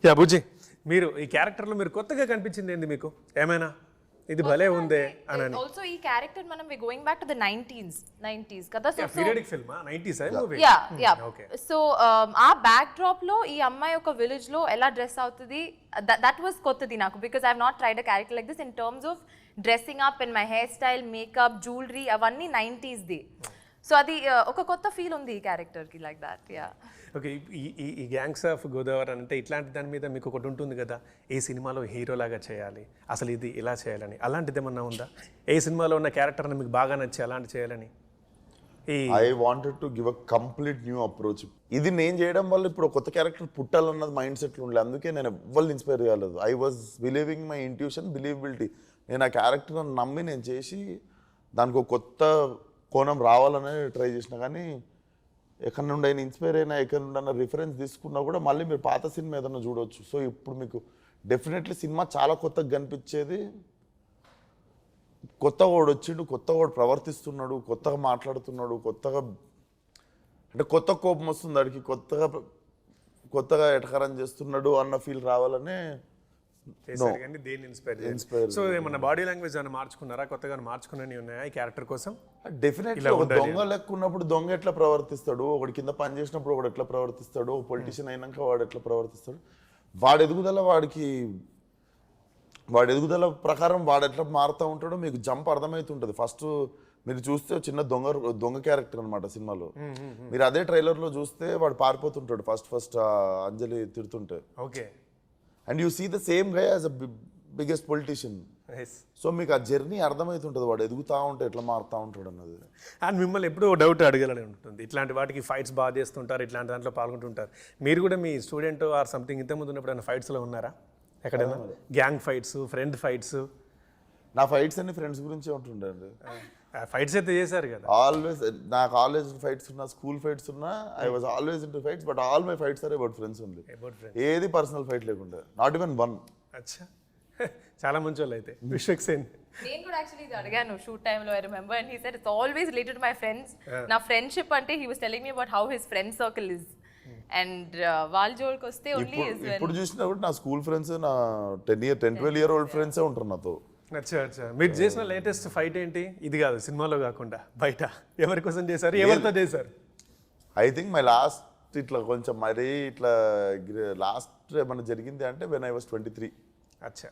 Yeah బుజ్జి, మీరు ఈ క్యారెక్టర్లో మీరు కొత్తగా కనిపించింది ఏంది మీకు ఏమైనా ఇది భలే ఉందే అని? ఆల్సో ఈ క్యారెక్టర్ మనం going back to the 90s కదా. So periodic film 90s movie. Yeah so ఆ బ్యాక్ డ్రాప్ లో ఈ అమ్మాయి ఒక విలేజ్ లో ఎలా డ్రెస్ అవుతుంది, దట్ వాస్ కొత్తది నాకు, because I have not tried a character like this in terms of dressing up and my hair style, makeup, jewellery అవన్నీ 90s ది. సో అది ఒక కొత్త ఫీల్ ఉంది ఈ క్యారెక్టర్ కి, లైక్ దట్. యా ఓకే, ఈ గ్యాంగ్స్ ఆఫ్ గోదావరి అంటే ఇట్లాంటి దాని మీద మీకు ఒకటి ఉంటుంది కదా, ఏ సినిమాలో హీరోలాగా చేయాలి, అసలు ఇది ఇలా చేయాలని, అలాంటిది ఏమన్నా ఉందా? ఏ సినిమాలో ఉన్న క్యారెక్టర్ని మీకు బాగా నచ్చి అలాంటి చేయాలని? I wanted to give a complete new approach. ఇది నేను చేయడం వల్ల ఇప్పుడు కొత్త క్యారెక్టర్ పుట్టాలన్నది మైండ్ సెట్లో ఉండలేదు, అందుకే నేను ఎవ్వరు ఇన్స్పైర్ కాలేదు. I was believing my intuition, believability. నేను ఆ క్యారెక్టర్ నమ్మి నేను చేసి దానికి ఒక కొత్త కోణం రావాలనే ట్రై చేసిన. కానీ ఎక్కడి నుండి అయినా ఇన్స్పైర్ అయినా, ఎక్కడి నుండి అయినా రిఫరెన్స్ తీసుకున్నా కూడా మళ్ళీ మీరు పాత సినిమా ఏదైనా చూడవచ్చు. సో ఇప్పుడు మీకు డెఫినెట్లీ సినిమా చాలా కొత్తగా కనిపించేది. కొత్తగా వాడు వచ్చిండు, కొత్తగా వాడు ప్రవర్తిస్తున్నాడు, కొత్తగా మాట్లాడుతున్నాడు, కొత్తగా అంటే కొత్త కోపం వస్తుంది వాడికి, కొత్తగా ఎటకారం చేస్తున్నాడు అన్న ఫీల్ రావాలనే దేన్ని ఇన్స్పైర్. సో ఏమన్నా బాడీ లాంగ్వేజ్ ఏమైనా మార్చుకున్నారా, కొత్తగా మార్చుకున్నవి ఉన్నాయా ఈ క్యారెక్టర్ కోసం? డెఫినెట్లీ ఒక దొంగ లెక్క ఉన్నప్పుడు దొంగ ఎట్లా ప్రవర్తిస్తాడు, ఒకటి కింద పని చేసినప్పుడు ఒకడు ఎట్లా ప్రవర్తిస్తాడు, పొలిటీషియన్ అయినాక వాడు ఎట్లా ప్రవర్తిస్తాడు, వాడి ఎదుగుదల ప్రకారం వాడు ఎట్లా మారుతూ ఉంటాడో మీకు జంప్ అర్థమవుతుంటుంది. ఫస్ట్ మీరు చూస్తే చిన్న దొంగ క్యారెక్టర్ అనమాట సినిమాలో. మీరు అదే ట్రైలర్లో చూస్తే వాడు పారిపోతుంటాడు ఫస్ట్ అంజలి తిడుతుంటే. Okay, and you see the same guy as a biggest politician. So మీకు ఆ జర్నీ అర్థమవుతుంటుంది, వాడు ఎదుగుతూ ఉంటే ఎట్లా మారుతూ ఉంటాడు అన్నది. అండ్ మిమ్మల్ని ఎప్పుడూ డౌట్ అడగాలని ఉంటుంది, ఇట్లాంటి వాటికి ఫైట్స్ బాగా చేస్తుంటారు, ఇట్లాంటి దాంట్లో పాల్గొంటుంటారు. మీరు కూడా మీ స్టూడెంట్ ఆర్ సంథింగ్ ఇంతకుముందు ఉన్నప్పుడు ఏమైనా ఫైట్స్లో ఉన్నారా ఎక్కడైనా? Gang fights, friend fights? నా ఫైట్స్ అన్ని ఫ్రెండ్స్ గురించే ఉంటుండే అండి. ఫైట్స్ అయితే చేశారు కదా? నా కాలేజ్ ఫైట్స్ ఉన్నా, స్కూల్ ఫైట్స్ ఉన్నా, I was always into fights, but all my fights are about friends only. ఏది పర్సనల్ ఫైట్ లేకుండా, నాట్ ఈవెన్ వన్. అచ్చా, చాలా మంచి వాళ్ళు అయితే. విశ్వక్ సేన్ నేను కూడా యాక్చువల్లీ ఇది అడిగాను షూట్ టైంలో, I remember, and he said it's always related to my friends. నా ఫ్రెండ్షిప్ అంటే he was telling me about how his friend circle is, and వాళ్ళ జోలికి వస్తే ఓన్లీ ఇప్పుడు చూసినా కూడా నా స్కూల్ ఫ్రెండ్స్, నా 10-12 year old ఫ్రెండ్సే ఉంటారు నాతో. అచ్చా అచ్చా. మీరు చేసిన లేటెస్ట్ ఫైట్ ఏంటి? ఇది కాదు, సినిమాలో కాకుండా బయట ఎవరి కోసం చేశారు, ఎవరితో చేశారు? ఐ థింక్ మై లాస్ట్ ఇట్లా కొంచెం మరీ ఇట్లా లాస్ట్ ఏమన్నా జరిగింది అంటే వెన్ ఐ వాస్ 23. అచ్చా.